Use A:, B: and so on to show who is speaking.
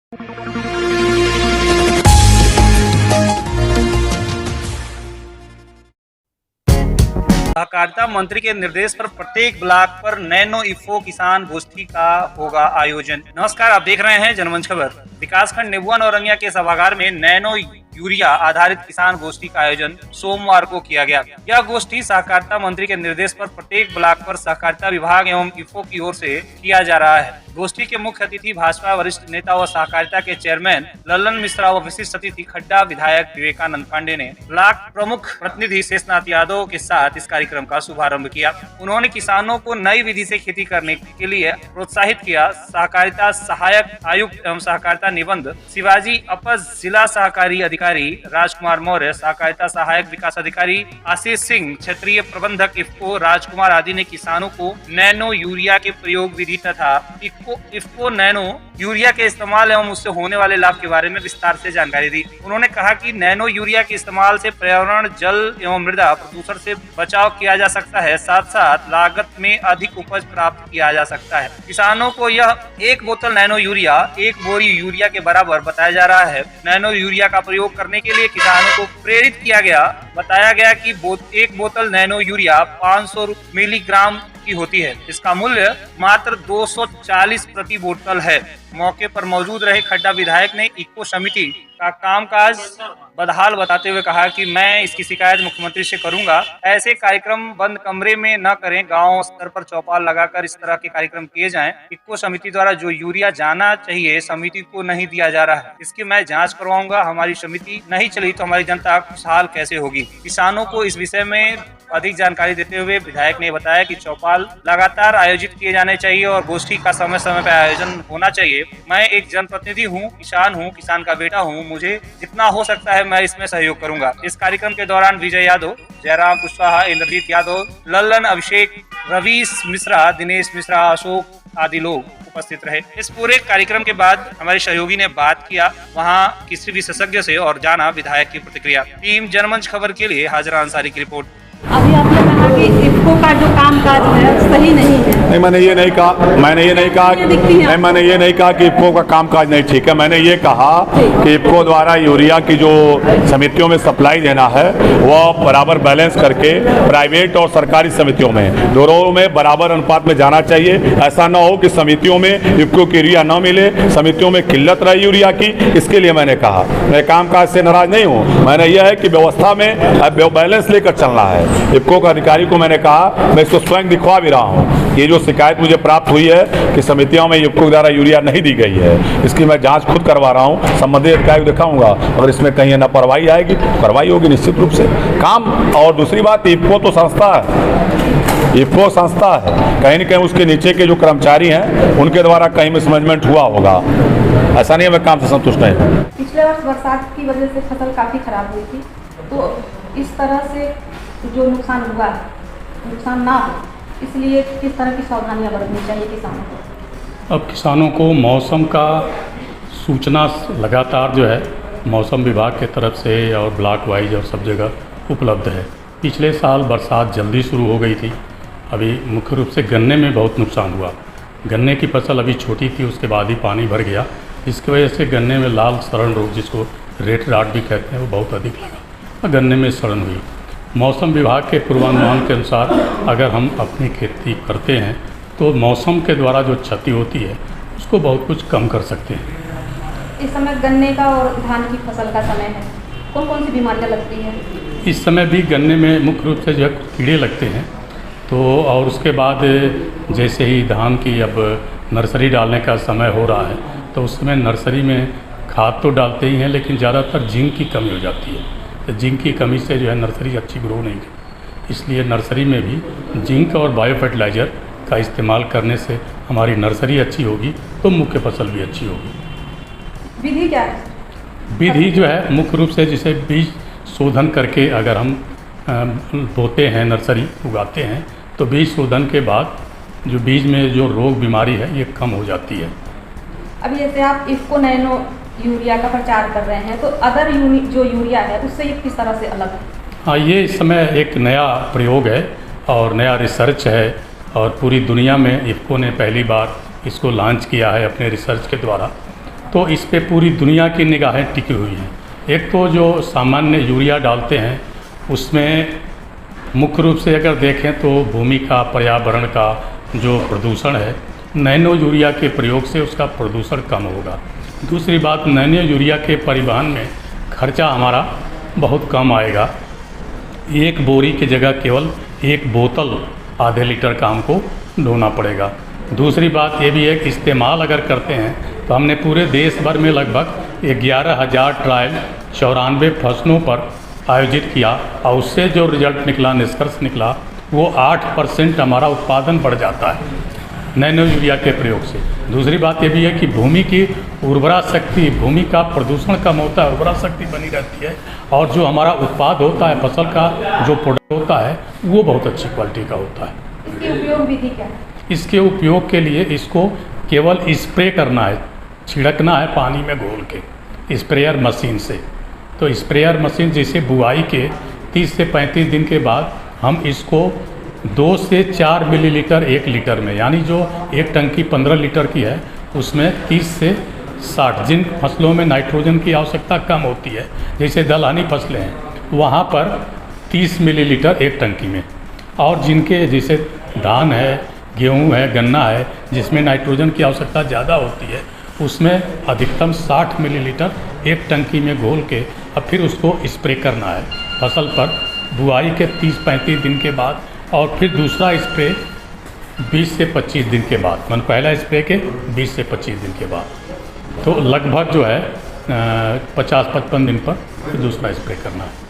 A: सहकारिता मंत्री के निर्देश पर प्रत्येक ब्लॉक पर नैनो इफ्को किसान गोष्ठी का होगा आयोजन। नमस्कार, आप देख रहे हैं जनमंच खबर। विकासखंड नेबुआ नौरंगिया के सभागार में नैनो यूरिया आधारित किसान गोष्ठी का आयोजन सोमवार को किया गया। यह गोष्ठी सहकारिता मंत्री के निर्देश पर प्रत्येक ब्लॉक पर सहकारिता विभाग एवं इफ्को की ओर से किया जा रहा है। गोष्ठी के मुख्य अतिथि भाजपा वरिष्ठ नेता व सहकारिता के चेयरमैन लल्लन मिश्रा व विशिष्ट अतिथि खड्डा विधायक विवेकानंद पांडे ने ब्लॉक प्रमुख प्रतिनिधि शेषनाथ यादव के साथ इस कार्यक्रम का शुभारंभ किया। उन्होंने किसानों को नई विधि से खेती करने के लिए प्रोत्साहित किया। सहकारिता सहायक आयुक्त एवं सहकारिता निबंध शिवाजी अपर जिला सहकारी अधिकारी राजकुमार मौर्य, सहकारिता सहायक विकास अधिकारी आशीष सिंह, क्षेत्रीय प्रबंधक इफ्को राजकुमार आदि ने किसानों को नैनो यूरिया के प्रयोग विधि तथा इफ्को नैनो यूरिया के इस्तेमाल एवं उससे होने वाले लाभ के बारे में विस्तार से जानकारी दी। उन्होंने कहा कि नैनो यूरिया के इस्तेमाल से पर्यावरण, जल एवं मृदा प्रदूषण से बचाव किया जा सकता है, साथ साथ लागत में अधिक उपज प्राप्त किया जा सकता है। किसानों को यह एक बोतल नैनो यूरिया 1 बोरी यूरिया के बराबर बताया जा रहा है। नैनो यूरिया का प्रयोग करने के लिए किसानों को प्रेरित किया गया। बताया गया कि एक बोतल नैनो यूरिया 500 मिलीग्राम की होती है। इसका मूल्य मात्र 240 प्रति बोतल है। मौके पर मौजूद रहे खड्डा विधायक ने इफ्को समिति का कामकाज बदहाल बताते हुए कहा कि मैं इसकी शिकायत मुख्यमंत्री से करूंगा। ऐसे कार्यक्रम बंद कमरे में न करें, गांव स्तर पर चौपाल लगाकर इस तरह के कार्यक्रम किए जाएं। इफ्को समिति द्वारा जो यूरिया जाना चाहिए समिति को नहीं दिया जा रहा है, इसकी मैं जांच करवाऊंगा। हमारी समिति नहीं चली तो हमारी जनता खुशहाल कैसे होगी। किसानों को इस विषय में अधिक जानकारी देते हुए विधायक ने बताया कि चौपाल लगातार आयोजित किए जाने चाहिए और गोष्ठी का समय समय पर आयोजन होना चाहिए। मैं एक जनप्रतिनिधि हूँ, किसान का बेटा हूँ, मुझे जितना हो सकता है मैं इसमें सहयोग करूंगा। इस कार्यक्रम के दौरान विजय यादव, जयराम कुशवाहा, इंद्रजीत यादव, लल्लन, अभिषेक, रवीश मिश्रा, दिनेश मिश्रा, अशोक आदि लोग उपस्थित रहे। इस पूरे कार्यक्रम के बाद हमारे सहयोगी ने बात किया वहाँ किसी विशेषज्ञ से और जाना विधायक की प्रतिक्रिया। टीम जनमंच खबर के लिए हाजरा अंसारी की रिपोर्ट।
B: अभी आपने कहा कि इफ्को का जो कामकाज है सही नहीं है।
C: नहीं, मैंने ये नहीं कहा कि इफ्को का कामकाज नहीं ठीक है। मैंने ये कहा कि इफ्को द्वारा यूरिया की जो समितियों में सप्लाई देना है वह बराबर बैलेंस करके प्राइवेट और सरकारी समितियों में दोनों में बराबर अनुपात में जाना चाहिए। ऐसा ना हो कि समितियों में इफ्को की यूरिया न मिले, समितियों में किल्लत रहे यूरिया की। इसके लिए मैंने कहा, मैं कामकाज से नाराज नहीं हूँ। मैंने यह है कि व्यवस्था में बैलेंस लेकर चलना है। इफ्को का अधिकारी को मैंने कहा, मैं इसको स्वयं दिखवा भी रहा हूँ। ये जो शिकायत मुझे प्राप्त हुई है कि समितियों में इफ्को द्वारा यूरिया नहीं दी गई है, इसकी मैं जांच खुद करवा रहा हूँ। संबंधित अधिकारी को दिखाऊंगा। अगर इसमें कहीं लापरवाही आएगी तो कार्रवाई होगी निश्चित रूप से। काम और दूसरी बात, इफ्को तो संस्था है, इफ्को संस्था है। कहीं न कहीं उसके नीचे के जो कर्मचारी हैं उनके द्वारा कहीं मिसमैनेजमेंट हुआ होगा। ऐसा नहीं है मैं काम से संतुष्ट नहीं हूँ।
B: पिछले वर्ष बरसात की वजह से फसल काफ़ी खराब हुई थी, तो इस तरह से जो नुकसान हुआ, नुकसान ना हो, इसलिए किस तरह की सावधानियां बरतनी चाहिए किसानों को?
D: अब किसानों को मौसम का सूचना लगातार जो है मौसम विभाग के तरफ से और ब्लॉक वाइज और सब जगह उपलब्ध है। पिछले साल बरसात जल्दी शुरू हो गई थी। अभी मुख्य रूप से गन्ने में बहुत नुकसान हुआ। गन्ने की फसल अभी छोटी थी, उसके बाद ही पानी भर गया। इसकी वजह से गन्ने में लाल सड़न रोग, जिसको रेड राट भी कहते हैं, वो बहुत अधिक लगा। गन्ने में सड़न हुई। मौसम विभाग के पूर्वानुमान के अनुसार अगर हम अपनी खेती करते हैं तो मौसम के द्वारा जो क्षति होती है उसको बहुत कुछ कम कर सकते हैं।
B: इस समय गन्ने का और धान की फसल का समय है, कौन कौन सी बीमारियां लगती हैं?
D: इस समय भी गन्ने में मुख्य रूप से जो है कीड़े लगते हैं। तो और उसके बाद जैसे ही धान की अब नर्सरी डालने का समय हो रहा है तो उस समय नर्सरी में खाद तो डालते ही हैं, लेकिन ज़्यादातर जिंक की कमी हो जाती है। तो जिंक की कमी से जो है नर्सरी अच्छी ग्रो नहीं की। इसलिए नर्सरी में भी जिंक और बायो फर्टिलाइज़र का इस्तेमाल करने से हमारी नर्सरी अच्छी होगी तो मुख्य फसल भी अच्छी होगी।
B: विधि क्या है?
D: विधि जो है मुख्य रूप से जिसे बीज शोधन करके अगर हम बोते हैं, नर्सरी उगाते हैं, तो बीज शोधन के बाद जो बीज में जो रोग बीमारी है ये कम हो जाती है।
B: अभी जैसे आप इफ्को नैनो यूरिया का प्रचार कर रहे हैं, तो अदर जो यूरिया है उससे ये किस तरह से अलग है?
D: हाँ, ये इस समय एक नया प्रयोग है और नया रिसर्च है और पूरी दुनिया में इफ्को ने पहली बार इसको लॉन्च किया है अपने रिसर्च के द्वारा। तो तो इस पे पूरी दुनिया की निगाहें टिकी हुई हैं। एक तो जो सामान्य यूरिया डालते हैं उसमें मुख्य रूप से अगर देखें तो भूमि का, पर्यावरण का जो प्रदूषण है, नैनो यूरिया के प्रयोग से उसका प्रदूषण कम होगा। दूसरी बात, नैनो यूरिया के परिवहन में खर्चा हमारा बहुत कम आएगा। एक बोरी की जगह केवल एक बोतल आधे लीटर का हमको ढोना पड़ेगा। दूसरी बात ये भी है कि इस्तेमाल अगर करते हैं तो हमने पूरे देश भर में लगभग 11,000 ट्रायल 94 फसलों पर आयोजित किया और उससे जो रिजल्ट निकला, निष्कर्ष निकला, वो 8% हमारा उत्पादन बढ़ जाता है नैनो यूरिया के प्रयोग से। दूसरी बात ये भी है कि भूमि की उर्वरा शक्ति, भूमि का प्रदूषण कम होता है, उर्वरा शक्ति बनी रहती है और जो हमारा उत्पाद होता है, फसल का जो प्रोडक्ट होता है, वो बहुत अच्छी क्वालिटी का होता है।
B: इसकी उपयोग विधि क्या है?
D: इसके उपयोग के लिए इसको केवल स्प्रे करना है, छिड़कना है पानी में घोल के स्प्रेयर मशीन से। तो स्प्रेयर मशीन जैसे बुआई के 30 से 35 दिन के बाद हम इसको 2 से 4 मिलीलीटर 1 लीटर में, यानी जो एक टंकी 15 लीटर की है उसमें 30 से 60, जिन फसलों में नाइट्रोजन की आवश्यकता कम होती है जैसे दलहनी फसलें हैं, वहाँ पर 30 मिलीलीटर एक टंकी में, और जिनके जैसे धान है, गेहूँ है, गन्ना है, जिसमें नाइट्रोजन की आवश्यकता ज़्यादा होती है, उसमें अधिकतम 60 मिलीलीटर एक टंकी में घोल के अब फिर उसको स्प्रे करना है फसल पर बुआई के 30-35 दिन के बाद, और फिर दूसरा स्प्रे 20 से 25 दिन के बाद, मतलब पहला स्प्रे के 20 से 25 दिन के बाद। तो लगभग जो है 50-55 दिन पर फिर दूसरा स्प्रे करना है।